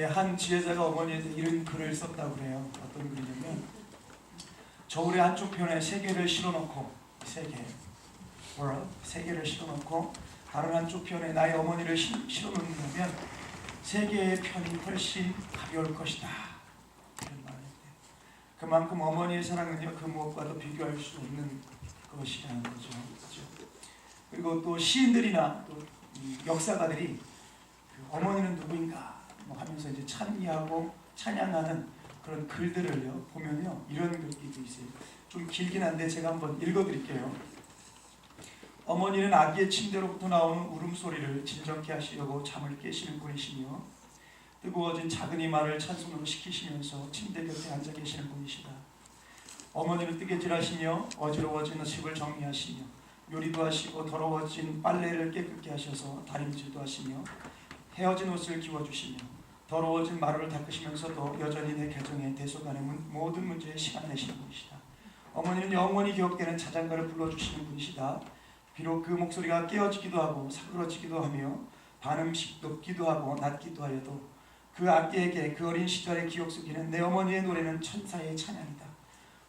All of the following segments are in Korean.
한 지혜자가 어머니한테 이런 글을 썼다고 그래요. 어떤 글이냐면, 저울의 한쪽 편에 세 개를 실어놓고, 세 개를 실어놓고 다른 한쪽 편에 나의 어머니를 실어놓는다면 세 개의 편이 훨씬 가벼울 것이다. 이런 말을 했대요. 그만큼 어머니의 사랑은요, 그 무엇과도 비교할 수 없는 것이라는 거죠. 그렇죠? 그리고 또 시인들이나 또 역사가들이 그 어머니는 누구인가 하면서 이제 찬미하고 찬양하는 그런 글들을요 보면요, 이런 글귀도 있어요. 좀 길긴 한데 제가 한번 읽어드릴게요. 어머니는 아기의 침대로부터 나오는 울음소리를 진정케 하시려고 잠을 깨시는 분이시며, 뜨거워진 작은 이마를 찬송으로 식히시면서 침대 곁에 앉아 계시는 분이시다. 어머니는 뜨개질하시며 어지러워진 집을 정리하시며 요리도 하시고 더러워진 빨래를 깨끗게 하셔서 다림질도 하시며 헤어진 옷을 기워주시며 더러워진 마루를 닦으시면서도 여전히 내 가정의 대소간의 모든 문제에 시간 내시는 분이시다. 어머니는 영원히 기억되는 자장가를 불러주시는 분이시다. 비록 그 목소리가 깨어지기도 하고 사그러지기도 하며 반음씩 높기도 하고 낮기도 하여도 그 아기에게 그 어린 시절의 기억 속에는 내 어머니의 노래는 천사의 찬양이다.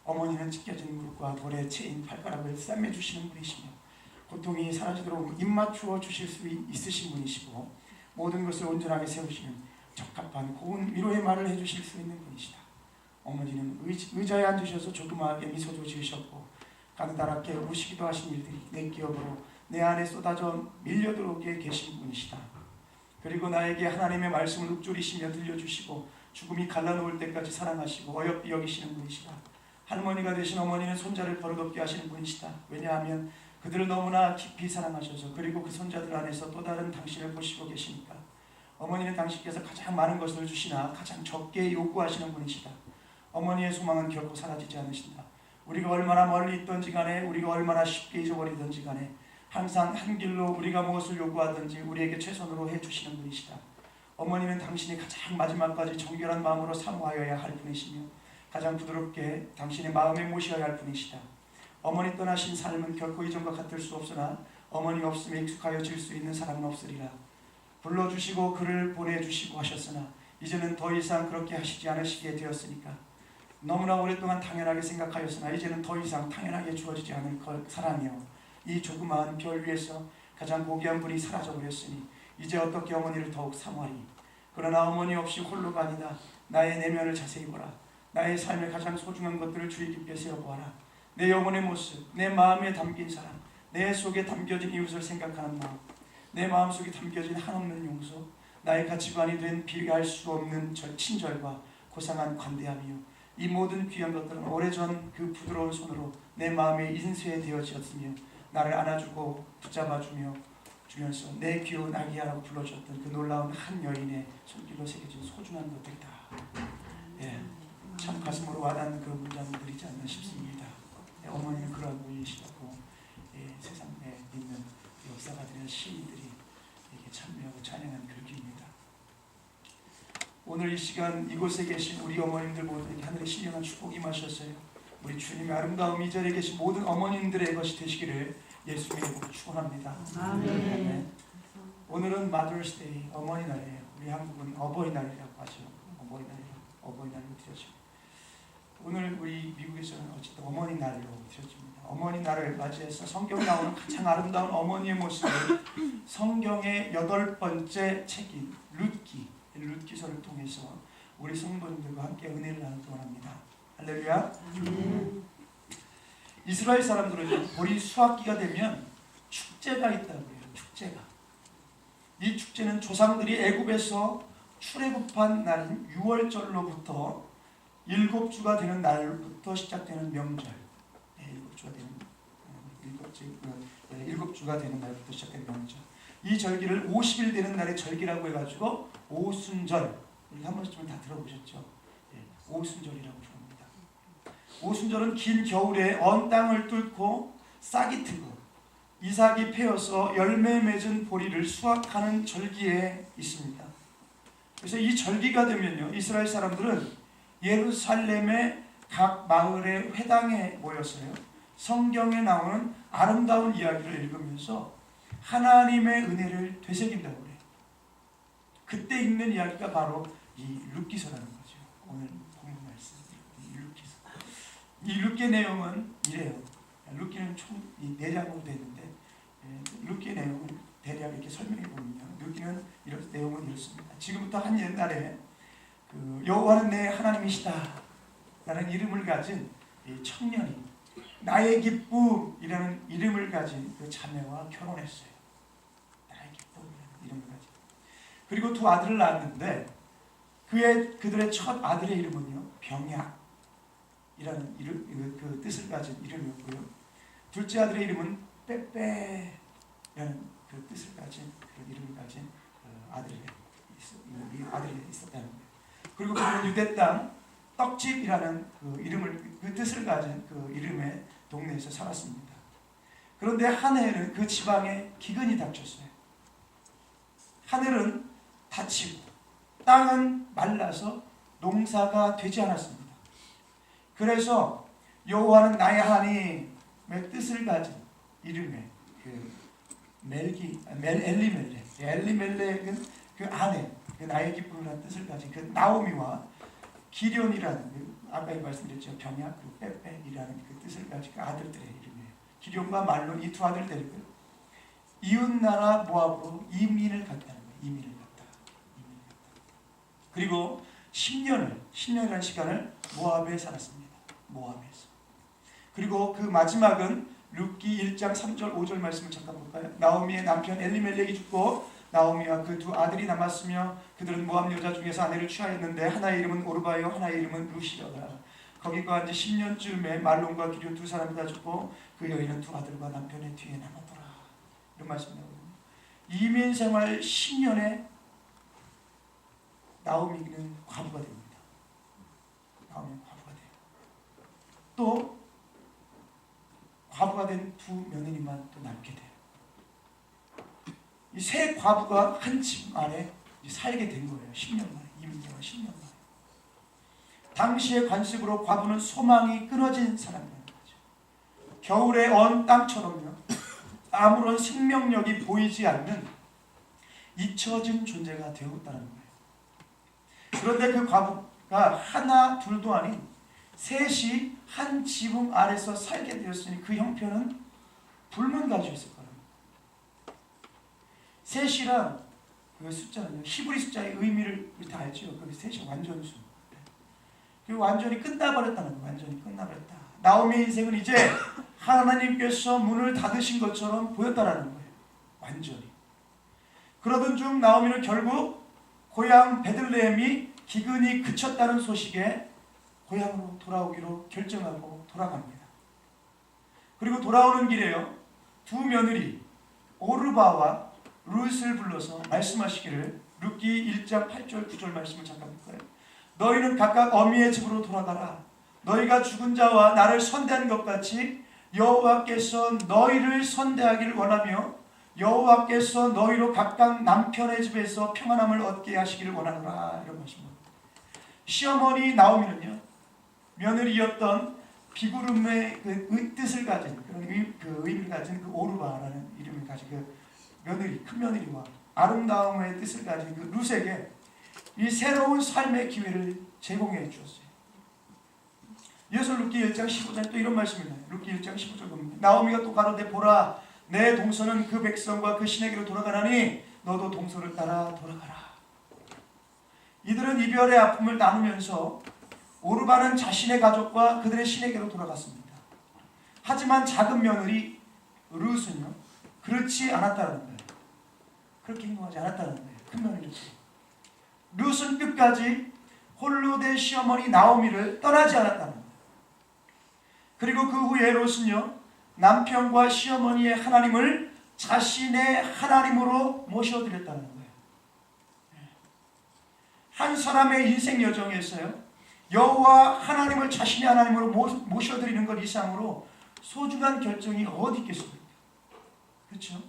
어머니는 찢겨진 무릎과 돌에 채인 발가락을 싸매주시는 분이시며 고통이 사라지도록 입맞추어 주실 수 있으신 분이시고 모든 것을 온전하게 세우시는 적합한 고운 위로의 말을 해주실 수 있는 분이시다. 어머니는 의자에 앉으셔서 조그마하게 미소도 지으셨고 까느다랗게 우시기도 하신 일들이 내 기억으로 내 안에 쏟아져 밀려들어오게 계신 분이시다. 그리고 나에게 하나님의 말씀을 읊조리시며 들려주시고 죽음이 갈라놓을 때까지 사랑하시고 어여삐 여기시는 분이시다. 할머니가 되신 어머니는 손자를 버릇없게 하시는 분이시다. 왜냐하면 그들을 너무나 깊이 사랑하셔서 그리고 그 손자들 안에서 또 다른 당신을 보시고 계시니까. 어머니는 당신께서 가장 많은 것을 주시나 가장 적게 요구하시는 분이시다. 어머니의 소망은 결코 사라지지 않으신다. 우리가 얼마나 멀리 있던지 간에 우리가 얼마나 쉽게 잊어버리던지 간에 항상 한 길로 우리가 무엇을 요구하든지 우리에게 최선으로 해주시는 분이시다. 어머니는 당신이 가장 마지막까지 정결한 마음으로 사모하여야 할 분이시며 가장 부드럽게 당신의 마음에 모셔야 할 분이시다. 어머니 떠나신 삶은 결코 이전과 같을 수 없으나 어머니 없음에 익숙하여질 수 있는 사람은 없으리라. 불러주시고 그를 보내주시고 하셨으나 이제는 더 이상 그렇게 하시지 않으시게 되었으니까 너무나 오랫동안 당연하게 생각하였으나 이제는 더 이상 당연하게 주어지지 않을 사랑이여 이 조그마한 별 위에서 가장 고귀한 분이 사라져버렸으니 이제 어떻게 어머니를 더욱 사모하리. 그러나 어머니 없이 홀로가 아니다. 나의 내면을 자세히 보라. 나의 삶의 가장 소중한 것들을 주의 깊게 세어보아라. 내 영혼의 모습, 내 마음에 담긴 사랑, 내 속에 담겨진 이웃을 생각하는 마음, 내 마음속에 담겨진 한없는 용서, 나의 가치관이 된 비교할 수 없는 친절과 고상한 관대함이요 이 모든 귀한 것들은 오래전 그 부드러운 손으로 내 마음에 인쇄되어졌으며 나를 안아주고 붙잡아주며 주면서 내 귀여운 아기야라고 불러줬던 그 놀라운 한 여인의 손길로 새겨진 소중한 것들이다. 예, 참 가슴으로 와닿는 그런 문장들이지 않나 싶습니다. 예, 어머니는 그런 분이시라고 세상에 있는 역사가들이나 시인들이 이렇게 참여하고 찬양한 글귀입니다. 오늘 이 시간 이곳에 계신 우리 어머님들 모두에게 하늘의 신령한 축복이 임하셨어요. 우리 주님의 아름다움 이 자리에 계신 모든 어머님들의 것이 되시기를 예수님의 이름으로 축원합니다. 아멘. 오늘은 Mother's Day, 어머니 날이에요. 우리 한국은 어버이날이라고 하죠. 어버이날로 드려죠. 오늘 우리 미국에서는 어쨌든 어머니 날로 드려집니다. 어머니 날을 맞이해서 성경에 나오는 가장 아름다운 어머니의 모습을 성경의 8번째 책인 룻기서를 통해서 우리 성도님들과 함께 은혜를 나누도록 합니다. 할렐루야. 이스라엘 사람들은 우리 수학기가 되면 축제가 있다고 해요. 축제가. 이 축제는 조상들이 애굽에서 출애굽한 날인 6월절로부터 7주가 되는 날부터 시작되는 명절. 7주가 되는 날부터 시작되는 명절. 이 절기를 50일 되는 날의 절기라고 해가지고 오순절, 우리 한 번쯤은 다 들어보셨죠? 오순절이라고 부릅니다. 오순절은 긴 겨울에 언 땅을 뚫고 싹이 트고 이삭이 패어서 열매 맺은 보리를 수확하는 절기에 있습니다. 그래서 이 절기가 되면요, 이스라엘 사람들은 예루살렘의 각 마을의 회당에 모여서요, 성경에 나오는 아름다운 이야기를 읽으면서 하나님의 은혜를 되새긴다고 해요. 그때 읽는 이야기가 바로 이 룻기서라는 거죠. 오늘 본문 말씀 이 룻기서. 이 룻기 내용은 이래요. 룻기는 총 4장으로 되어 있는데 룻기 내용을 대략 이렇게 설명해 보면요. 룻기는 이런 내용은 이렇습니다. 지금부터 한 옛날에 그 여호와는 내 하나님이시다 라는 이름을 가진 이 청년이 나의 기쁨이라는 이름을 가진 그 자매와 결혼했어요. 나의 기쁨이라는 이름을 가진. 그리고 2 아들을 낳았는데 그들의 첫 아들의 이름은요 병약이라는 이름, 그 뜻을 가진 이름이었고요. 둘째 아들의 이름은 빼빼라는 그 뜻을 가진 그런 이름을 가진 아들이 있었다는 거예요. 그리고 그들은 유대 땅 떡집이라는 그 이름을 그 뜻을 가진 그 이름의 동네에서 살았습니다. 그런데 한 해는 그 지방에 기근이 닥쳤어요. 하늘은 닫히고 땅은 말라서 농사가 되지 않았습니다. 그래서 여호와는 나의 하나님의 뜻을 가진 이름의 그 엘리멜렉은 그 아내, 그 나의 기쁨이라는 뜻을 가진 그 나오미와 기럐이라는 아까 말씀드렸죠. 병약 그 빼빼이라는 그 뜻을 가진 그 아들들의 이름이에요. 기럐과 말론 이 2 아들을 데리고 이웃나라 모압으로 이민을 갔다는 거예요. 이민을 갔다. 그리고 10년이라는 시간을 모압에 살았습니다. 모압에서. 그리고 그 마지막은 룻기 1장 3절 5절 말씀을 잠깐 볼까요? 나오미의 남편 엘리멜렉이 죽고 나오미와 그 2 아들이 남았으며 그들은 모압 여자 중에서 아내를 취하였는데 하나의 이름은 오르바요 하나의 이름은 루시더라. 거기가 이제 10년쯤에 말론과 기럐 2 사람이 다 죽고 그 여인은 2 아들과 남편의 뒤에 남았더라. 이런 말씀이 나오거든요. 이민 생활 10년에 나오미는 과부가 됩니다. 나오미는 과부가 돼요. 또 과부가 된 2 며느리만 또 남게 돼요. 이 3 과부가 한 집 안에 살게 된 거예요. 10년 만에. 이민생활 10년 만에. 당시의 관습으로 과부는 소망이 끊어진 사람이라는 거죠. 겨울에 언 땅처럼요. 아무런 생명력이 보이지 않는 잊혀진 존재가 되었다는 거예요. 그런데 그 과부가 하나 둘도 아닌 셋이 한 지붕 아래서 살게 되었으니 그 형편은 불문가지고 있을 거예요. 셋이란 그 숫자는요, 히브리 숫자의 의미를 우리 다 알죠. 그 셋이 완전수. 그 완전히 끝나버렸다는 거예요. 완전히 끝나버렸다. 나오미의 인생은 이제 하나님께서 문을 닫으신 것처럼 보였다라는 거예요. 완전히. 그러던 중 나오미는 결국 고향 베들레헴이 기근이 그쳤다는 소식에 고향으로 돌아오기로 결정하고 돌아갑니다. 그리고 돌아오는 길에요. 2 며느리 오르바와 룻을 불러서 말씀하시기를 룻기 1장 8절 9절 말씀을 잠깐 볼까요? 너희는 각각 어미의 집으로 돌아가라. 너희가 죽은 자와 나를 선대한 것 같이 여호와께서 너희를 선대하기를 원하며 여호와께서 너희로 각각 남편의 집에서 평안함을 얻게 하시기를 원하노라. 이런 말씀입니다. 시어머니 나오미는요, 며느리였던 비구름의 그 뜻을 가진 그런 의미를 가진 그 오르바라는 이름을 가진 그 며느리, 큰 며느리와 아름다움의 뜻을 가진 그 룻에게 이 새로운 삶의 기회를 제공해 주었어요. 이어서 룻기 1장 15절 또 이런 말씀이 나요. 룻기 1장 15절 보면 나오미가 또 가로되 보라 내 동서는 그 백성과 그 신에게로 돌아가나니 너도 동서를 따라 돌아가라. 이들은 이별의 아픔을 나누면서 오르바는 자신의 가족과 그들의 신에게로 돌아갔습니다. 하지만 작은 며느리 룻은요, 그렇지 않았다는 거예요. 그렇게 행동하지 않았다는 거예요. 큰 며느리처럼. 룻은 끝까지 홀로 된 시어머니 나오미를 떠나지 않았다는 거예요. 그리고 그 후에 룻은요, 남편과 시어머니의 하나님을 자신의 하나님으로 모셔드렸다는 거예요. 한 사람의 인생 여정에서요, 여호와 하나님을 자신의 하나님으로 모셔드리는 것 이상으로 소중한 결정이 어디 있겠습니까? 그렇죠?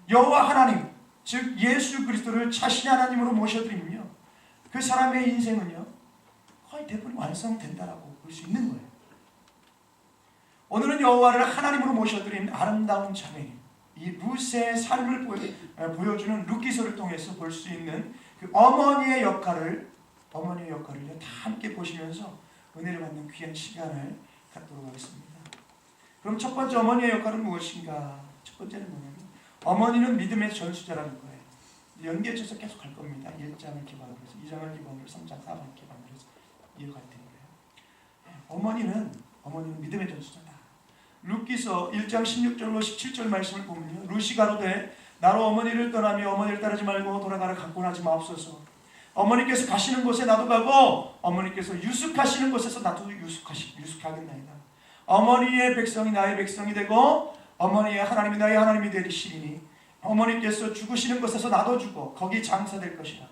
여호와 하나님, 즉 예수 그리스도를 자신의 하나님으로 모셔드리면요, 그 사람의 인생은요 거의 대부분 완성된다라고 볼 수 있는 거예요. 오늘은 여호와를 하나님으로 모셔드린 아름다운 자매님, 이 룻의 삶을 보여주는 룻기서를 통해서 볼 수 있는 그 어머니의 역할을 어머니의 역할을 다 함께 보시면서 은혜를 받는 귀한 시간을 갖도록 하겠습니다. 그럼 첫 번째 어머니의 역할은 무엇인가? 첫 번째는 뭐냐면 어머니는 믿음의 전수자라는 거예요. 연계해서 계속 갈 겁니다. 1장을 기반으로 해서 2장을 기반으로 3장, 4장을 기반으로 해서 이어갈 텐데요. 어머니는 믿음의 전수자다. 룻기서 1장 16절로 17절 말씀을 보면요. 룻이 가로되 나로 어머니를 떠나며 어머니를 따르지 말고 돌아가라 강권하지 마옵소서. 어머니께서 가시는 곳에 나도 가고 어머니께서 유숙하시는 곳에서 나도 유숙하겠나이다. 어머니의 백성이 나의 백성이 되고 어머니의 하나님이 나의 하나님이 되시리니 어머니께서 죽으시는 곳에서 나도 죽어 거기 장사될 것이라.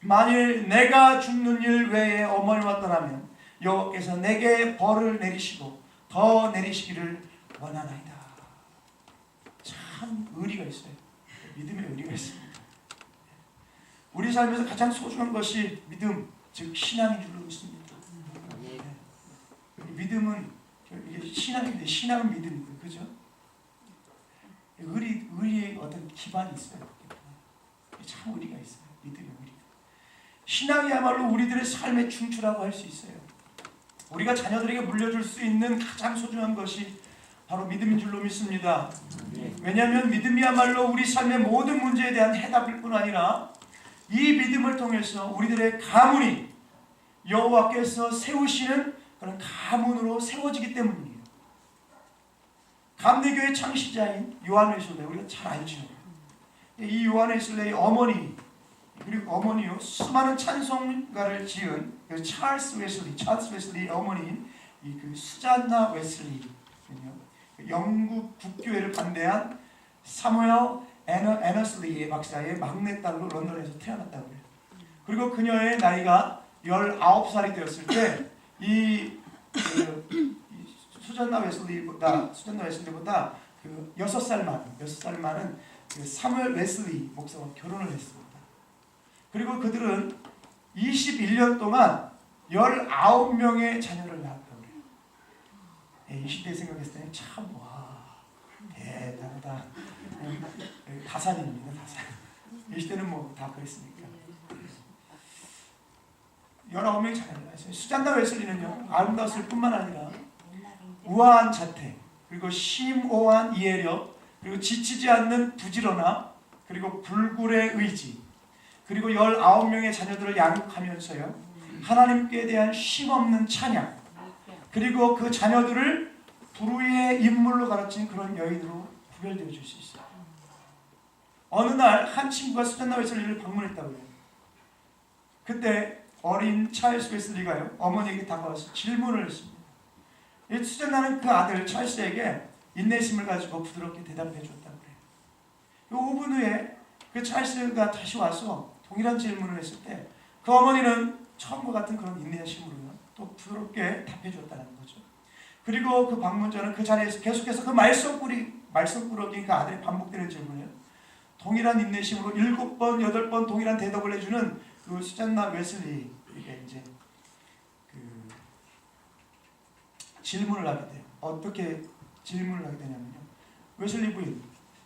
만일 내가 죽는 일 외에 어머니와 떠나면 여호와께서 내게 벌을 내리시고 더 내리시기를 원하나이다. 참 의리가 있어요. 믿음의 의리가 있습니다. 우리 삶에서 가장 소중한 것이 믿음, 즉 신앙인 줄로 믿습니다. 믿음은 이게 신앙인데 신앙은 믿음이고요, 그죠? 의리의 어떤 기반이 있어요. 참 의리가 있어요. 믿음의 의리가. 신앙이야말로 우리들의 삶의 중추라고 할 수 있어요. 우리가 자녀들에게 물려줄 수 있는 가장 소중한 것이 바로 믿음인 줄로 믿습니다. 왜냐하면 믿음이야말로 우리 삶의 모든 문제에 대한 해답일 뿐 아니라 이 믿음을 통해서 우리들의 가문이 여호와께서 세우시는 그런 가문으로 세워지기 때문이에요. 감리교의 창시자인 요한 웨슬레이 우리가 잘 알죠. 이 요한 웨슬레이 어머니 그리고 어머니요 수많은 찬송가를 지은 찰스 웨슬리 어머니인 그 수잔나 웨슬리 영국 국교회를 반대한 사무엘 애너슬리 박사의 막내딸로 런던에서 태어났다고 해요. 그리고 그녀의 나이가 19살이 되었을 때 이 수잔나 웨슬리보다 그 6살 많은 그 사무엘 웨슬리 목사와 결혼을 했습니다. 그리고 그들은 21년 동안 19명의 자녀를 낳았다고 해요. 이 시대 생각했을 때 참 대단하다. 다산입니다. 다산. 이 시대는 뭐 다 그랬으니까. 19명의 자녀를 낳았어요. 수잔나 웨슬리는요 아름다웠을 뿐만 아니라 우아한 자태, 그리고 심오한 이해력, 그리고 지치지 않는 부지런함, 그리고 불굴의 의지, 그리고 19명의 자녀들을 양육하면서요 하나님께 대한 쉼없는 찬양, 그리고 그 자녀들을 불의의 인물로 가르친 그런 여인으로 구별되어 줄 수 있어요. 어느 날 한 친구가 수잔나 웨슬리를 방문했다고 해요. 그때 어린 찰스 웨슬리가요 어머니에게 다가와서 질문을 했습니다. 수잔나는 그 아들 찰스에게 인내심을 가지고 부드럽게 대답해 줬다고 해요. 5분 후에 그 찰스가 다시 와서 동일한 질문을 했을 때 그 어머니는 처음과 같은 그런 인내심으로요 또 부드럽게 답해 줬다는 거죠. 그리고 그 방문자는 그 자리에서 계속해서 그 말썽꾸러기 그 아들이 반복되는 질문을 동일한 인내심으로 7번, 8번 동일한 대답을 해주는 그 수잔나 웨슬리에게 이제 그 질문을 하게 돼요. 어떻게 질문을 하게 되냐면요. 웨슬리 부인,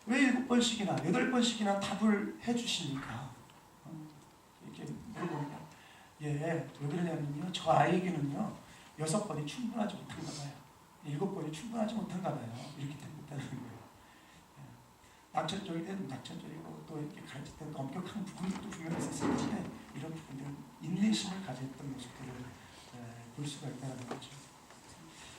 왜 7번씩이나 8번씩이나 답을 해주십니까? 이렇게 물어보니까 왜 그러냐면요. 저 아이에게는요 6번이 충분하지 못한가 봐요. 7번이 충분하지 못한가 봐요. 이렇게 답했다는 거예요. 낙천적일 때는 낙천적이고 또 이렇게 가르칠 때는 엄격한 부분도 분명히 있었을 텐데 이런 부분들은 인내심을 가졌던 모습들을 볼 수가 있다는 거죠.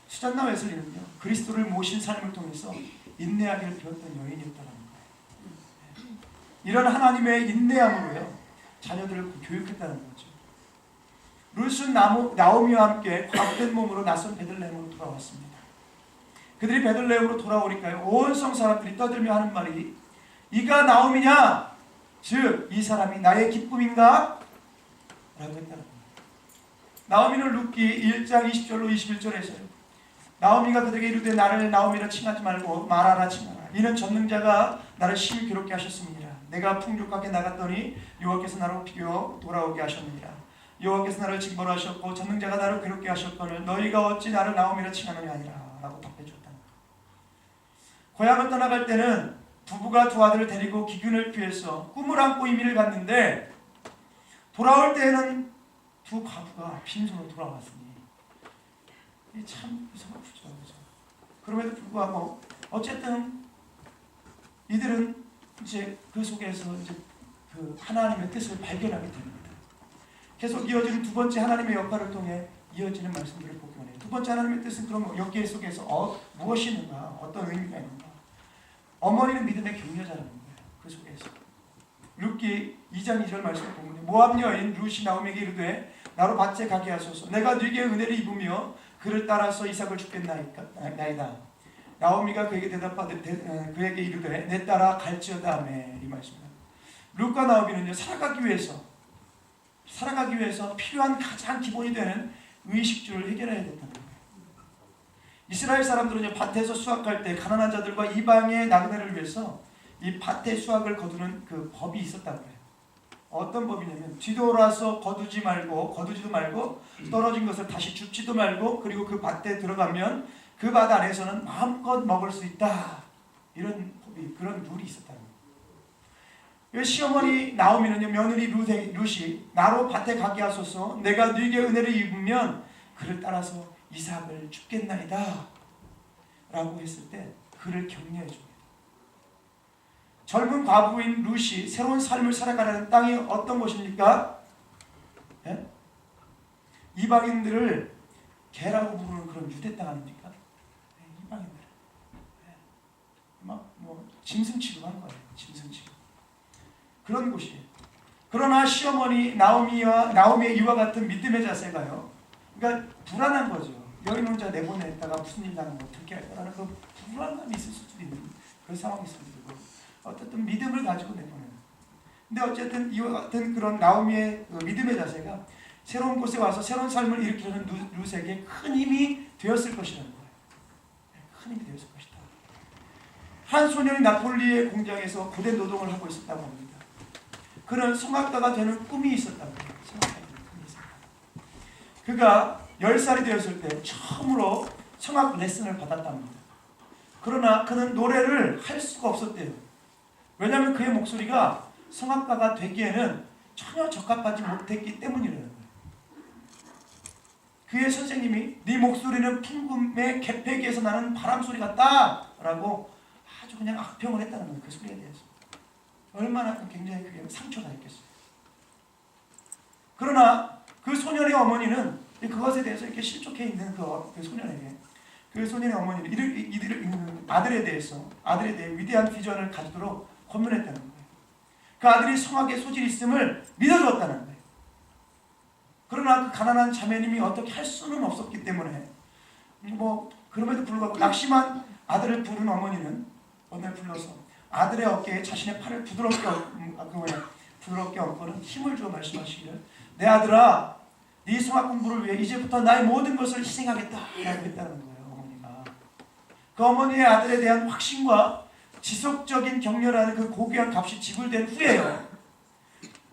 수잔나 웨슬리는요 그리스도를 모신 삶을 통해서 인내하기를 배웠던 여인이었다는 거예요. 이런 하나님의 인내함으로요 자녀들을 교육했다는 거죠. 룻은 나오미와 함께 과부된 몸으로 낯선 베들레헴으로 돌아왔습니다. 그들이 베들레헴으로 돌아오니까요 온 성 사람들이 떠들며 하는 말이 이가 나오미냐? 즉 이 사람이 나의 기쁨인가? 라고 했다는 겁니다. 나오미는 룻기 1장 20절로 21절에서요 나오미가 그들에게 이르되 나를 나오미라 칭하지 말고 마라라 칭하라. 이는 전능자가 나를 심히 괴롭게 하셨음이니라. 내가 풍족하게 나갔더니 여호와께서 나로 비교 돌아오게 하셨느니라. 여호와께서 나를 징벌하셨고 전능자가 나를 괴롭게 하셨거늘 너희가 어찌 나를 나오미라 칭하느냐 아니라 라고 답해줬다는 거예요. 고향을 떠나갈 때는 부부가 두 아들을 데리고 기근을 피해서 꿈을 안고 이민을 갔는데 돌아올 때에는 두 과부가 빈손으로 돌아왔으니 이게 참 서글프죠. 그럼에도 불구하고 어쨌든 이들은 이제 그 속에서 이제 그 하나님의 뜻을 발견하게 됩니다. 계속 이어지는 두 번째 하나님의 역할을 통해 이어지는 말씀들을 보게 하네요. 두 번째 하나님의 뜻은 그럼 여기 속에서 무엇이 있는가, 어떤 의미가 있는가? 어머니는 믿음의 격려자라는 거예요. 그 속에서 룻기 2장 2절 말씀을 보면 모압 여인 룻이 나오미에게 이르되 나로 밭에 가게 하소서. 내가 네게 은혜를 입으며 그를 따라서 이삭을 주겠나이다. 나오미가 그에게 대답하되 그에게 이르되 내 따라 갈지어다 하며 이 말씀입니다. 룻과 나오미는요 살아가기 위해서 필요한 가장 기본이 되는 의식주를 해결해야 됐다는 거예요. 이스라엘 사람들은요 밭에서 수확할 때 가난한 자들과 이방의 나그네를 위해서 이 밭에 수확을 거두는 그 법이 있었다는 거예요. 어떤 법이냐면 뒤돌아서 거두지도 말고 떨어진 것을 다시 줍지도 말고 그리고 그 밭에 들어가면 그 밭 안에서는 마음껏 먹을 수 있다. 이런 법이 그런 룰이 있었다는 거예요. 시어머니 나오미는요 며느리 룻이 나로 밭에 가게 하소서. 내가 네게 은혜를 입으면 그를 따라서 이삭을 줍겠나이다 라고 했을 때 그를 격려해 줍니다. 젊은 과부인 룻이 새로운 삶을 살아가는 땅이 어떤 곳입니까? 예? 이방인들을 개라고 부르는 그런 유대 땅 아닙니까? 예, 이방인들. 예. 뭐 짐승 취급한 거예요. 짐승 취급. 그런 곳이에요. 그러나 시어머니 나오미의 이와 같은 믿음의 자세가요. 그러니까 불안한 거죠. 여인 혼자 내보냈다가 무슨 일 나는 거 어떻게 할 거라는 그 불안감이 있을 수도 있는 그런 상황이 있을 수도 있고 어쨌든 믿음을 가지고 내보내는. 근데 어쨌든 이와 같은 그런 나오미의 그 믿음의 자세가 새로운 곳에 와서 새로운 삶을 일으키려는 룻에게 큰 힘이 되었을 것이라는 거예요. 큰 힘이 되었을 것이다. 한 소년이 나폴리의 공장에서 고된 노동을 하고 있었다고 합니다. 그는 성악가가 되는 꿈이 있었다고 해요. 성악가가 되는 꿈이 있었다. 그가 10살이 되었을 때 처음으로 성악 레슨을 받았답니다. 그러나 그는 노래를 할 수가 없었대요. 왜냐하면 그의 목소리가 성악가가 되기에는 전혀 적합하지 못했기 때문이라는 거예요. 그의 선생님이 네 목소리는 풍금의 개폐기에서 나는 바람소리 같다 라고 아주 그냥 악평을 했다는 거예요. 그 소리에 대해서. 얼마나 굉장히 그게 상처가 있겠어요. 그러나 그 소년의 어머니는 그것에 대해서 이렇게 실족해 있는 그 소년에게 그 소년의 어머니는 아들에 대해 위대한 비전을 가지도록 권면했다는 거예요. 그 아들이 성악의 소질이 있음을 믿어주었다는 거예요. 그러나 그 가난한 자매님이 어떻게 할 수는 없었기 때문에 그럼에도 불구하고 낙심한 아들을 부른 어머니는 어느 날 불러서 아들의 어깨에 자신의 팔을 부드럽게 얹고는 힘을 주어 말씀하시기를 내 아들아 네 성악 공부를 위해 이제부터 나의 모든 것을 희생하겠다 라고 했다는 거예요. 어머니가. 그 어머니의 아들에 대한 확신과 지속적인 격려라는 그 고귀한 값이 지불된 후에요.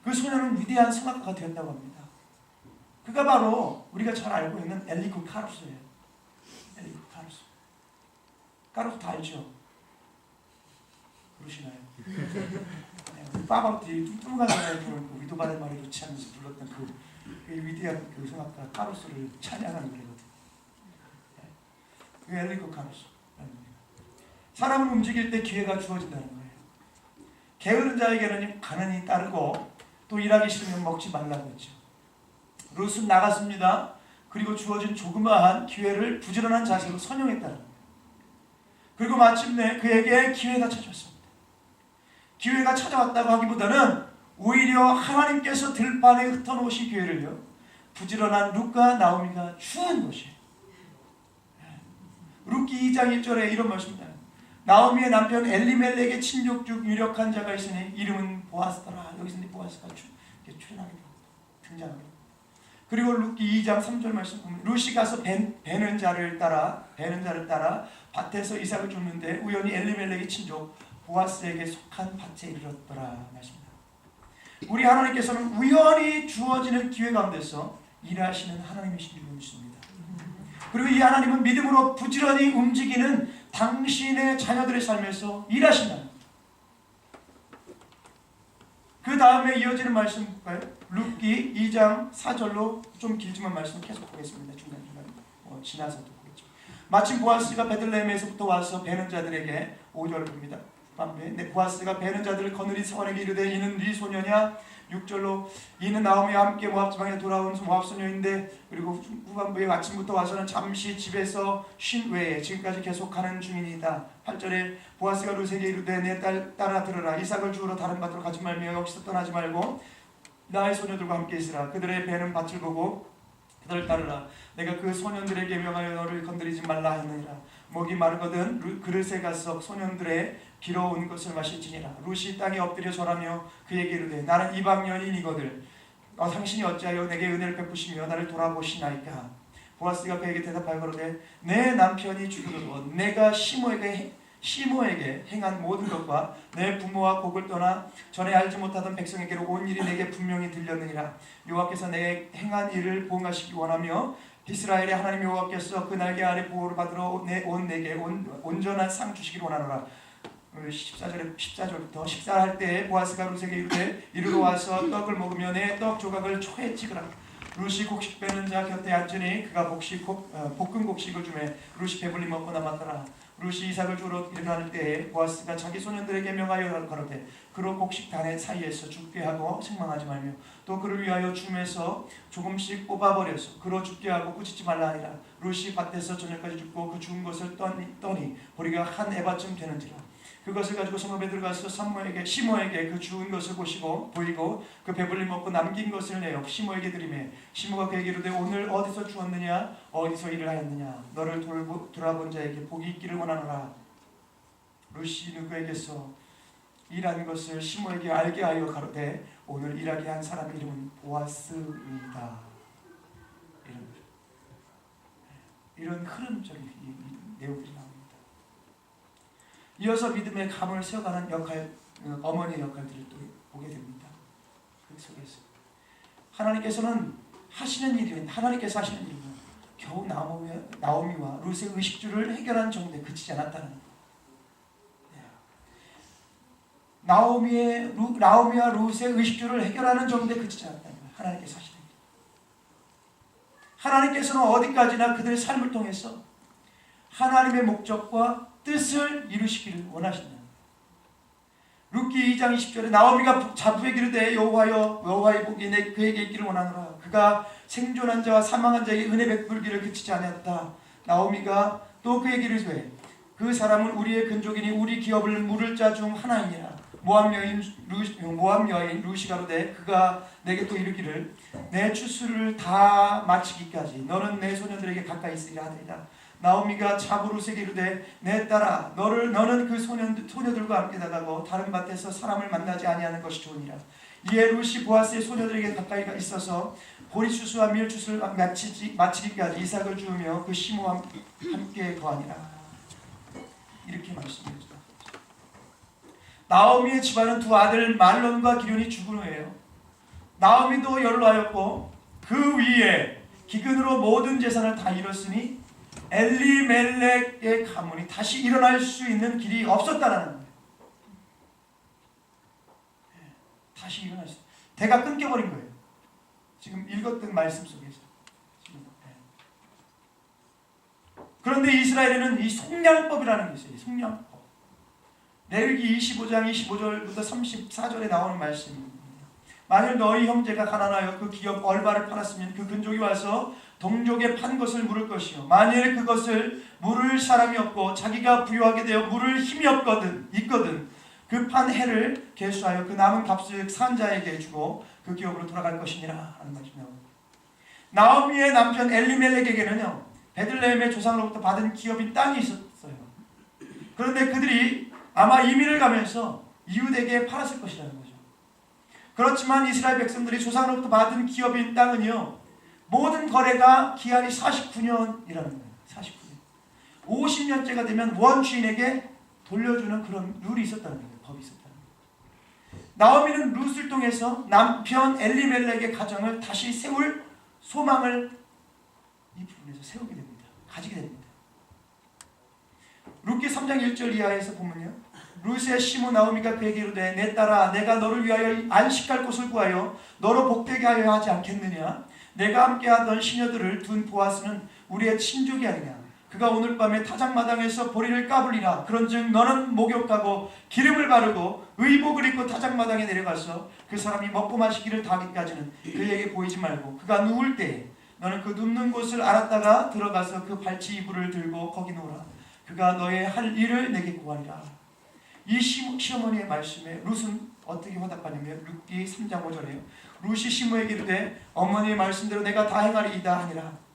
그 소년은 위대한 성악가가 되었다고 합니다. 그가 바로 우리가 잘 알고 있는 엔리코 카루소예요. 엔리코 카루소. 카루소 다 알죠? 그러시나요? 네, 빠바로티 뚱뚱한 사람이 부르는 그 위도바의 말에 좋지 않으면서 불렀던 그 위대한 그 성악가 카루소를 찬양하는 노래거든요. 네. 그 엔리코 카루소. 사람을 움직일 때 기회가 주어진다는 거예요. 게으른 자에게는 가난이 따르고 또 일하기 싫으면 먹지 말라고 했죠. 룻은 나갔습니다. 그리고 주어진 조그마한 기회를 부지런한 자세로 선용했다는 거예요. 그리고 마침내 그에게 기회가 찾아왔습니다. 기회가 찾아왔다고 하기보다는 오히려 하나님께서 들판에 흩어놓으신 기회를요 부지런한 룻과 나오미가 주는 것이에요. 룻기 2장 1절에 이런 말씀입니다. 나오미의 남편 엘리멜렉의 친족 중 유력한 자가 있으니 이름은 보아스더라. 여기서 보아스가 출연하게 등장합니다. 그리고 룻기 2장 3절 말씀 보면 룻이 가서 베는 자를 따라 밭에서 이삭을 줍는데 우연히 엘리멜렉의 친족 보아스에게 속한 밭에 이르렀더라 말씀입니다. 우리 하나님께서는 우연히 주어지는 기회 가운데서 일하시는 하나님이신 줄 믿습니다. 그리고 이 하나님은 믿음으로 부지런히 움직이는 당신의 자녀들의 삶에서 일하신다는 겁니다. 그 다음에 이어지는 말씀 볼까요? 룻기 2장 4절로 좀 길지만 말씀 계속 보겠습니다. 중간중간 지나서도 보겠죠. 마침 보아스가 베들레헴에서부터 와서 베는 자들에게 5절을 봅니다. 보아스가 베는 자들을 거느리 사원에게 이르되 이는 네 소녀냐? 6절로 이는 나오미와 함께 모압 지방에 돌아온 모압 소녀인데, 그리고 후반부에 아침부터 와서는 잠시 집에서 쉰 외에 지금까지 계속하는 중이니이다. 8절에 보아스가 룻에게 이르되 내 딸 따라 들으라. 이삭을 주우러 다른 밭으로 가지 말며 여기서 떠나지 말고 나의 소녀들과 함께 있으라. 그들의 배는 밭을 보고 그들을 따르라. 내가 그 소년들에게 명하여 너를 건드리지 말라 하느니라. 목이 마르거든 그릇에 가서 소년들의 비로 온 것을 마실지니라. 룻이 땅에 엎드려 절하며 그에게 이르되 나는 이방 여인이거늘 당신이 어찌하여 내게 은혜를 베푸시며 나를 돌아보시나이까. 보아스가 그에게 대답하여 가로되 내 남편이 죽으므로 내가 시모에게 행한 모든 것과 내 부모와 곡을 떠나 전에 알지 못하던 백성에게로 온 일이 내게 분명히 들렸느니라. 여호와께서 내게 행한 일을 보응하시기 원하며 이스라엘의 하나님 여호와께서 그 날개 아래 보호를 받으러 내게 온전한 상 주시기를 원하노라. 14절부터 식사할 때에 보아스가 룻에게 이르되 이리로 와서 떡을 먹으며 내 떡 조각을 초에 찍으라. 룻이 곡식 빼는 자 곁에 앉으니 그가 볶은 곡식을 주매 룻이 배불리 먹고 남았더라. 룻이 이삭을 주러 일어날 때에 보아스가 자기 소년들에게 명하여 가로되 그로 곡식 단의 사이에서 죽게 하고 책망하지 말며 또 그를 위하여 줌에서 조금씩 뽑아버려서 그로 죽게 하고 꾸짖지 말라 하니라. 룻이 밭에서 저녁까지 죽고 그 죽은 것을 떠니 보리가 한 에바쯤 되는지라. 그것을 가지고 성읍에 들어가서 시모에게 그 죽은 것을 보이고 그 배불리 먹고 남긴 것을 내어 시모에게 드리매 시모가 그에게 이르되 오늘 어디서 주었느냐 어디서 일을 하였느냐 너를 돌아본 자에게 복이 있기를 원하노라. 룻이 누구에게서 일한 것을 시모에게 알게 하여 가로되 오늘 일하게 한 사람의 이름은 보아스이다. 이런 흐름적인 내용들이 나옵니다. 이어서 믿음의 감을 세워가는 어머니의 역할들을 또 보게 됩니다. 그 속에서 하나님께서 하시는 일은 겨우 나오미와 룻의 의식주를 해결한 정도에 그치지 않았다는 것. 나오미와 룻의 의식주를 해결하는 정도에 그치지 않았다는 것. 하나님께서 하시는 일. 하나님께서는 어디까지나 그들의 삶을 통해서 하나님의 목적과 뜻을 이루시기를 원하신다. 룻기 2장 20절에 나오미가 자부에게 이르되 여호와의 복이 그에게 있기를 원하노라. 그가 생존한 자와 사망한 자에게 은혜 베풀기를 그치지 않았다. 나오미가 또 그에게 이르되 그 사람은 우리의 근족이니 우리 기업을 물을 자 중 하나이니라. 모압 여인 룻이 가로되 그가 내게 또 이르기를 내 추수를 다 마치기까지 너는 내 소년들에게 가까이 있으리라 하더이다. 나오미가 자부 룻에게 이르되 내 딸아 너는 그 소녀들과 함께 나가고 다른 밭에서 사람을 만나지 아니하는 것이 좋으니라. 이에 룻이 보아스의 소녀들에게 가까이 있어서 보리 추수와 밀 추수를 마치기까지 이삭을 주우며 그 시모와 함께 거하니라. 이렇게 말씀드립니다. 나오미의 집안은 두 아들 말론과 기륜이 죽은 후에요. 나오미도 연로하였고 그 위에 기근으로 모든 재산을 다 잃었으니 엘리멜렉의 가문이 다시 일어날 수 있는 길이 없었다라는 거예요. 다시 일어날 수, 대가 끊겨버린 거예요. 지금 읽었던 말씀 속에서. 그런데 이스라엘에는 이 속량법이라는 게 있어요. 속량법. 레위기 25장 25절부터 34절에 나오는 말씀입니다. 만일 너희 형제가 가난하여 그 기업 얼마를 팔았으면 그 근족이 와서 동족에 판 것을 물을 것이요 만일 그것을 물을 사람이 없고 자기가 부유하게 되어 물을 힘이 있거든 그 판 해를 계수하여 그 남은 값을 산 자에게 주고 그 기업으로 돌아갈 것이니라 하는 말씀이 나옵니다. 나오미의 남편 엘리멜렉에게는요 베들레헴의 조상으로부터 받은 기업인 땅이 있었어요. 그런데 그들이 아마 이민을 가면서 이웃에게 팔았을 것이라는 거죠. 그렇지만 이스라엘 백성들이 조상으로부터 받은 기업인 땅은요 모든 거래가 기한이 49년이라는 거예요. 49년. 50년째가 되면 원주인에게 돌려주는 그런 룰이 있었다는 거예요. 법이 있었다는 거예요. 나오미는 룻을 통해서 남편 엘리멜렉의 가정을 다시 세울 소망을 이 부분에서 세우게 됩니다. 가지게 됩니다. 룻기 3장 1절 이하에서 보면요. 루스의 시모 나오미가 그에게 이르되 내 딸아 내가 너를 위하여 안식할 곳을 구하여 너로 복되게 하려 하지 않겠느냐. 내가 함께하던 시녀들을 둔 보아스는 우리의 친족이 아니냐. 그가 오늘 밤에 타작마당에서 보리를 까불리라. 그런즉 너는 목욕하고 기름을 바르고 의복을 입고 타작마당에 내려가서 그 사람이 먹고 마시기를 다하기까지는 그에게 보이지 말고 그가 누울 때에 너는 그 눕는 곳을 알았다가 들어가서 그 발치 이불을 들고 거기 누우라. 그가 너의 할 일을 내게 구하리라. 이 시어머니의 말씀에 룻은 어떻게 화답하냐면 룻기 3장 5절에요. 룻이 시모에게 이르되 어머니의 말씀대로 내가 다 행하리이다 하니라.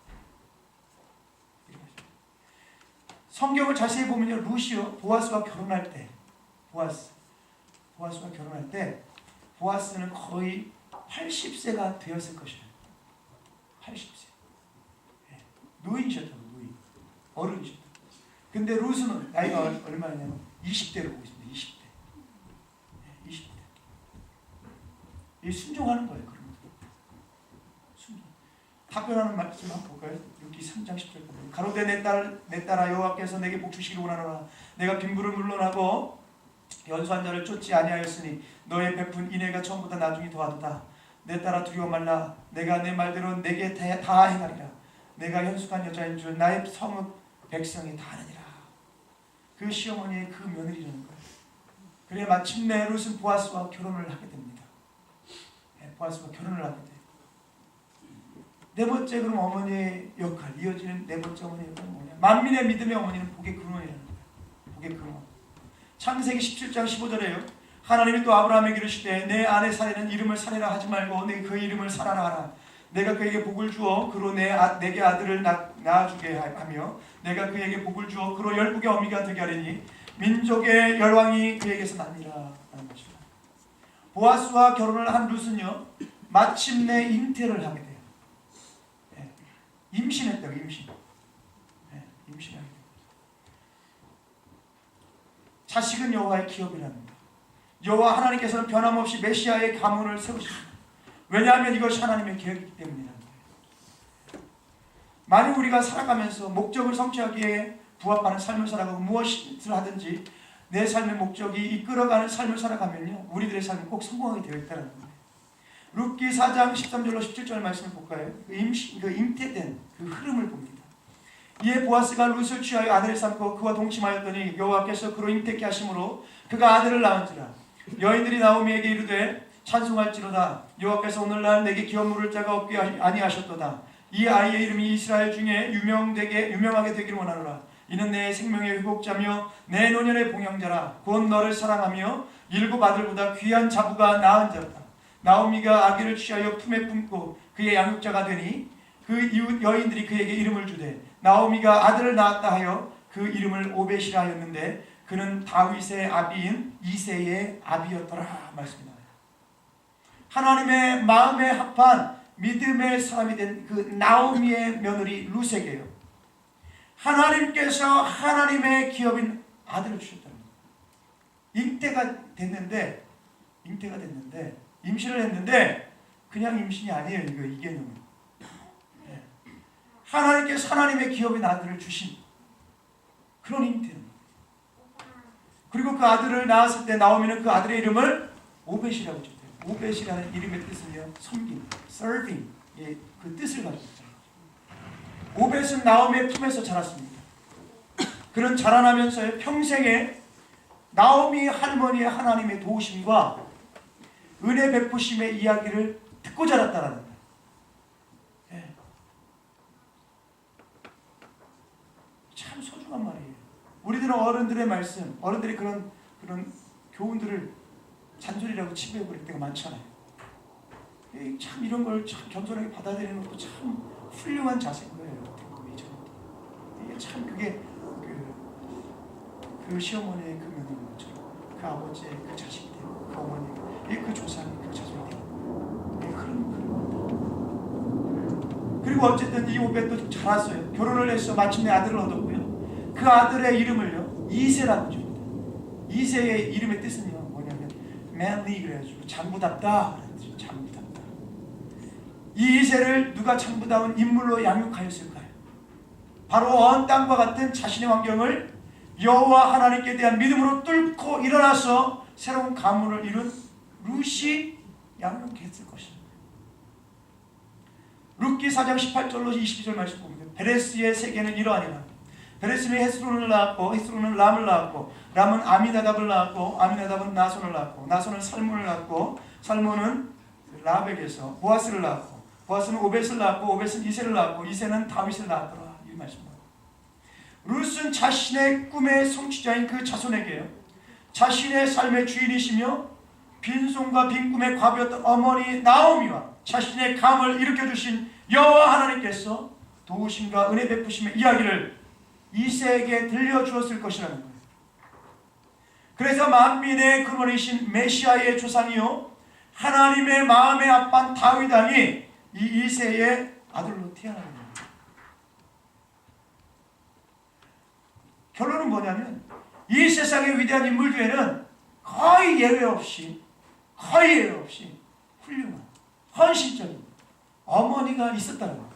성경을 자세히 보면요, 룻이요 보아스와 결혼할 때 보아스와 결혼할 때 보아스는 거의 80세가 되었을 것이에요. 80세. 노인이셨다고. 노인. 어른이셨다고. 근데 룻은 나이가 얼마냐면 20대로 보고 있습니다. 20대. 20대. 이 순종하는 거예요. 그런 거. 순종. 답변하는 말씀 한번 볼까요? 룻기 3장 10절 보면 가로되 내 딸아 여호와께서 내게 복 주시기를 원하노라. 내가 빈부를 물러나고 연수한 자를 쫓지 아니하였으니 너의 베푼 인애가 처음보다 나중에 더하도다. 내 딸아 두려워 말라. 내가 내 말대로 내게 다 행하리라. 내가 현숙한 여자인 줄 나의 성읍 백성이 다 아느니라. 그 시어머니의 그 며느리라는 거예요. 그래 마침내 룻은 보아스와 결혼을 하게 됩니다. 보아스와 결혼을 하게 돼요. 네 번째 그럼 어머니의 역할, 이어지는 네 번째 어머니의 역할은 뭐냐? 만민의 믿음의 어머니는 복의 근원이라는 거예요. 복의 근원. 창세기 17장 15절에요. 하나님이 또 아브라함에게 이르시되 내 아내 사례는 이름을 사례라 하지 말고 내 그 이름을 사라라 하라. 내가 그에게 복을 주어 그로 내게 아들을 낳아주게 하며 내가 그에게 복을 주어 그로 열국의 어미가 되게 하리니 민족의 열왕이 그에게서 나니라 하는 것입니다. 보아스와 결혼을 한 룻은요 마침내 잉태를 하게 돼요. 임신했다고. 임신하게 됩니다. 자식은 여호와의 기업이랍니다. 여호와 하나님께서는 변함없이 메시아의 가문을 세우십니다. 왜냐하면 이것이 하나님의 계획이기 때문이랍니다. 만약 우리가 살아가면서 목적을 성취하기에 부합하는 삶을 살아가고 무엇을 하든지 내 삶의 목적이 이끌어가는 삶을 살아가면요 우리들의 삶은 꼭 성공하게 되어 있다는 거예요. 룻기 4장 13절로 17절 말씀을 볼까요? 그 잉태된 그 흐름을 봅니다. 이에 보아스가 룻을 취하여 아들을 삼고 그와 동침하였더니 여호와께서 그로 잉태케 하심으로 그가 아들을 낳은지라. 여인들이 나오미에게 이르되 찬송할지로다. 여호와께서 오늘날 내게 기업 물을 자가 없게 아니하셨도다. 이 아이의 이름이 이스라엘 중에 유명하게 되기를 원하노라. 이는 내 생명의 회복자며 내 노년의 봉양자라. 곧 너를 사랑하며 일곱 아들보다 귀한 자부가 낳은 자로다. 나오미가 아기를 취하여 품에 품고 그의 양육자가 되니 그 이웃 여인들이 그에게 이름을 주되 나오미가 아들을 낳았다 하여 그 이름을 오벳이라 하였는데 그는 다윗의 아비인 이새의 아비였더라 말씀입니다. 하나님의 마음에 합한 믿음의 사람이 된 그 나오미의 며느리 룻에게요 하나님께서 하나님의 기업인 아들을 주셨다는 거예요. 잉태가 됐는데 임신을 했는데 그냥 임신이 아니에요. 이 개념은. 하나님께서 하나님의 기업인 아들을 주신 그런 잉태입니다. 그리고 그 아들을 낳았을 때 나오미는 그 아들의 이름을 오벳이라고 줬대요. 오벳이라는 이름의 뜻은요 섬김, serving 그 뜻을 가지고 있어요. 오벳은 나오미의 품에서 자랐습니다. 그는 자라나면서 평생에 나오미 할머니의 하나님의 도우심과 은혜 베푸심의 이야기를 듣고 자랐다라는 거예요. 참 소중한 말이에요. 우리들은 어른들의 말씀, 어른들이 그런 교훈들을 잔소리라고 치부해버릴 때가 많잖아요. 참 이런 걸 참 겸손하게 받아들이는 것도 참 훌륭한 자세인 거예요. 이게 참 그게 그 시어머니의 그 며느리인 것처럼 그 아버지의 그 자식이 되고 그 어머니의 그 조상이 그 자손이 되고 그리고 어쨌든 이 오벳도 자랐어요. 결혼을 해서 마침내 아들을 얻었고요. 그 아들의 이름을요 이새라고 줍니다. 이새의 이름의 뜻은요 뭐냐면 manly 그래가지고 장부답다. 장부답다. 이 이새를 누가 장부다운 인물로 양육하였을까요? 바로 언 땅과 같은 자신의 환경을 여호와 하나님께 대한 믿음으로 뚫고 일어나서 새로운 가문을 이룬 룻이 양육했을 것입니다. 룻기 4장 18절로 22절 말씀 봅니다. 베레스의 세계는 이러하니라. 베레스는 헤스론을 낳았고 헤스론은 람을 낳았고 람은 아미나답을 낳았고 아미나답은 나손을 낳았고 나손은 살몬을 낳았고 살몬은 라벡에서 보아스를 낳았고 보아스는 오벳을 낳았고 오벳은 이새를 낳았고 이새는 다윗을 낳았더라. 이 말씀입니다. 룻은 자신의 꿈의 성취자인 그 자손에게요, 자신의 삶의 주인이시며 빈손과 빈 꿈의 과부였던 어머니 나오미와 자신의 감을 일으켜주신 여호와 하나님께서 도우심과 은혜 베푸심의 이야기를 이새에게 들려주었을 것이라는 거예요. 그래서 만민의 근원이신 메시아의 조상이요 하나님의 마음의 아빠 다윗 왕이 이 이새의 아들로 태어나는 거예요. 결론은 뭐냐면 이 세상의 위대한 인물 중에는 거의 예외 없이 훌륭한 헌신적인 어머니가 있었다는 거예요.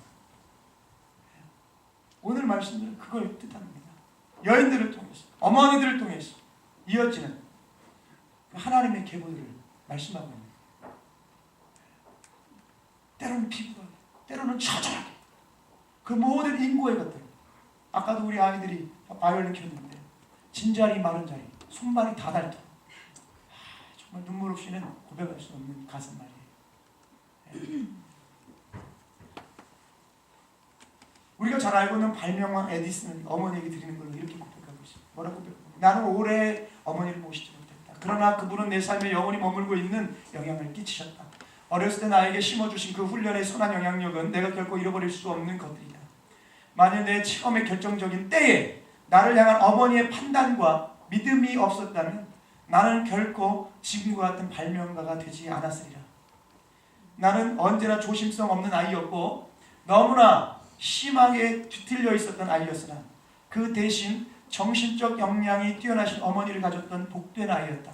오늘 말씀들은 그걸 뜻합니다. 여인들을 통해서, 어머니들을 통해서 이어지는 하나님의 계보들을 말씀하고 있는 거예요. 때로는 비굴하게, 때로는 처절하게 그 모든 인고의 것들. 아까도 우리 아이들이 바이올린 켰는데 진자리 마른 자리, 손발이 다 닳도록 정말 눈물 없이는 고백할 수 없는 가슴 말이에요. 우리가 잘 알고 있는 발명왕 에디슨은 어머니에게 드리는 걸로 이렇게 고백하고 있습니다. 뭐라고 고백합니까? 나는 오래 어머니를 모시지 못했다. 그러나 그분은 내 삶에 영원히 머물고 있는 영향을 끼치셨다. 어렸을 때 나에게 심어주신 그 훈련의 선한 영향력은 내가 결코 잃어버릴 수 없는 것들이다. 만일 내 처음의 결정적인 때에 나를 향한 어머니의 판단과 믿음이 없었다면 나는 결코 지금과 같은 발명가가 되지 않았으리라. 나는 언제나 조심성 없는 아이였고 너무나 심하게 뒤틀려 있었던 아이였으나 그 대신 정신적 역량이 뛰어나신 어머니를 가졌던 복된 아이였다.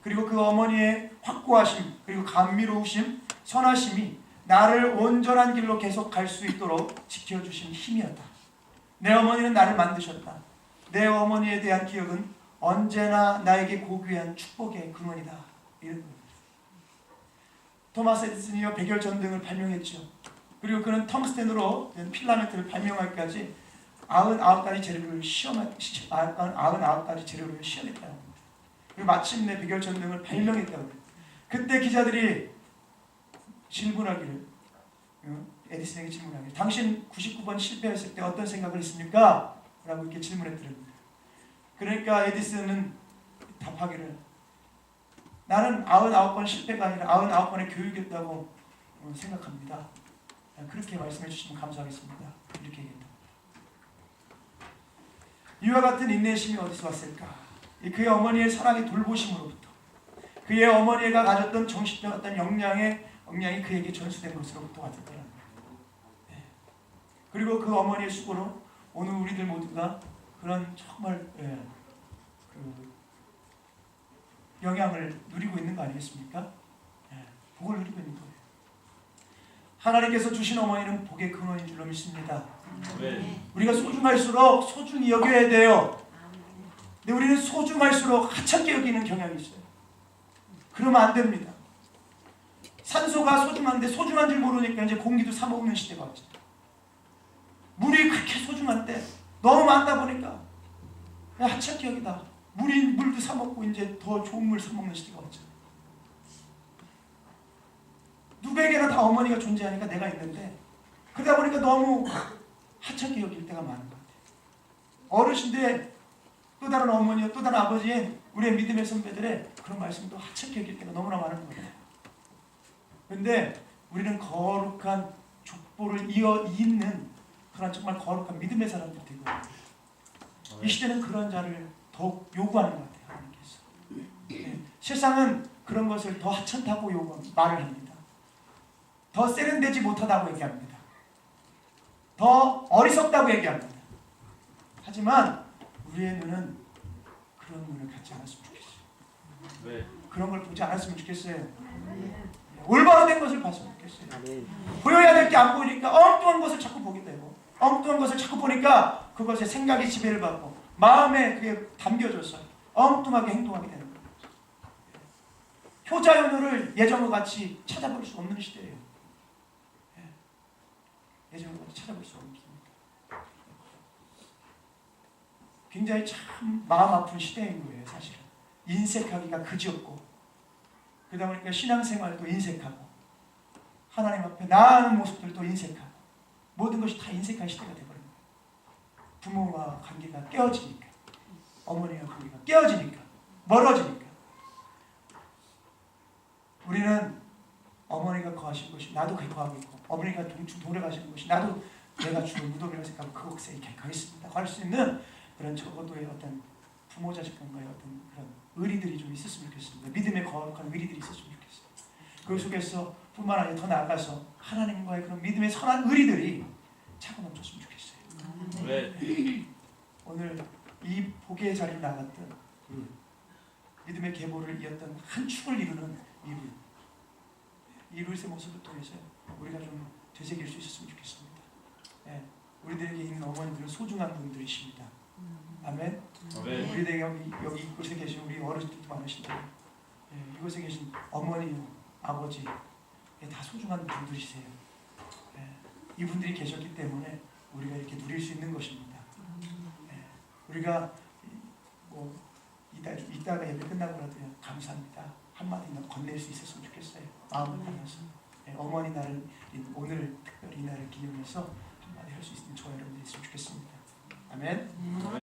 그리고 그 어머니의 확고하심, 그리고 감미로우심, 선하심이 나를 온전한 길로 계속 갈 수 있도록 지켜주신 힘이었다. 내 어머니는 나를 만드셨다. 내 어머니에 대한 기억은 언제나 나에게 고귀한 축복의 근원이다. 이런 겁니다. 토마스 에디슨이요 백열전등을 발명했죠. 그리고 그는 텅스텐으로 된 필라멘트를 발명하기까지 99가지 재료를 시험했다고 합니다. 그리고 마침내 백열전등을 발명했다고 합니다. 그때 기자들이 질문하기를, 에디슨에게 질문하기를, 당신 99번 실패했을 때 어떤 생각을 했습니까? 라고 이렇게 질문했더랍니다. 그러니까 에디슨은 답하기를, 나는 99번 실패가 아니라 99번의 교육이었다고 생각합니다. 그렇게 말씀해 주시면 감사하겠습니다. 이렇게 얘기했다. 이와 같은 인내심이 어디서 왔을까? 그의 어머니의 사랑의 돌보심으로부터, 그의 어머니가 가졌던 정신적 어떤 역량이 그에게 전수된 것으로부터 왔을 거라는 거예요. 그리고 그 어머니의 수고로 오늘 우리들 모두가 그런 정말 그 영향을 누리고 있는 거 아니겠습니까? 복을 누리고 있는 거예요. 하나님께서 주신 어머니는 복의 근원인 줄로 믿습니다. 우리가 소중할수록 소중히 여겨야 돼요. 근데 우리는 소중할수록 하찮게 여기는 경향이 있어요. 그러면 안 됩니다. 산소가 소중한데 소중한 줄 모르니까 이제 공기도 사 먹는 시대가 왔죠. 물이 그렇게 소중한데 너무 많다 보니까 하찮게 여기다 물도 사 먹고 이제 더 좋은 물 사 먹는 시대가 왔죠. 누구에게나 다 어머니가 존재하니까 내가 있는데 그러다 보니까 너무 하찮게 여길 때가 많은 것 같아요. 어르신들 또 다른 어머니와 또 다른 아버지인 우리의 믿음의 선배들의 그런 말씀도 하찮게 여길 때가 너무나 많은 것 같아요. 그런데 우리는 거룩한 족보를 잇는 그런 정말 거룩한 믿음의 사람들이 되고 이 시대는 그런 자를 더욱 요구하는 것 같아요. 하나님께서. 세상은 그런 것을 더 하찮다고 말을 합니다. 더 세련되지 못하다고 얘기합니다. 더 어리석다고 얘기합니다. 하지만 우리의 눈은 그런 눈을 갖지 않았으면 좋겠어요. 그런 걸 보지 않았으면 좋겠어요. 올바로 된 것을 봤으면 좋겠어요. 보여야 될 게 안 보이니까 엉뚱한 것을 자꾸 보게 되고 엉뚱한 것을 자꾸 보니까 그것에 생각이 지배를 받고 마음에 그게 담겨져서 엉뚱하게 행동하게 되는 거예요. 효자효녀를 예전과 같이 찾아볼 수 없는 시대예요. 예전과 같이 찾아볼 수 없는 시대입니다. 굉장히 참 마음 아픈 시대인 거예요. 사실은 인색하기가 그지없고, 그러다 보니까 신앙생활도 인색하고, 하나님 앞에 나아가는 모습들도 인색하고, 모든 것이 다 인색한 시대가 되어버린 거예요. 부모와 관계가 깨어지니까, 어머니와 관계가 깨어지니까, 멀어지니까. 우리는 어머니가 거하신 곳이 나도 거하고 있고, 어머니가 돌아가시는 곳이 나도 내가 죽은 무덤이라고 생각하고 그곳에 이렇게 가겠습니다 할 수 있는 그런 적어도의 어떤 부모 자식 간과의 어떤 그런 의리들이 좀 있었으면 좋겠습니다. 믿음에 거룩한 의리들이 있었으면 좋겠어요. 그 속에서 뿐만 아니라 더 나아가서 하나님과의 그런 믿음의 선한 의리들이 차고 넘쳤으면 좋겠어요. 네. 오늘 이 복의 자리로 나갔던 믿음의 계보를 이었던 한 축을 이루는 이 루이스의 모습을 통해서 우리가 좀 되새길 수 있었으면 좋겠습니다. 네. 우리들에게 있는 어머니들은 소중한 분들이십니다. 아멘. 우리들에게 여기 이곳에 계신 우리 어르신들도 많으신데, 이곳에 계신 어머니, 아버지 다 소중한 분들이세요. 이분들이 계셨기 때문에 우리가 이렇게 누릴 수 있는 것입니다. 우리가 뭐 이따가 예배 끝나고라도 감사합니다 한마디 건넬 수 있었으면 좋겠어요. 마음을 담아서 어머니 날을 오늘 특별히 이 날을 기념해서 한마디 할 수 있는 저와 여러분들이 있으면 좋겠습니다. 아멘.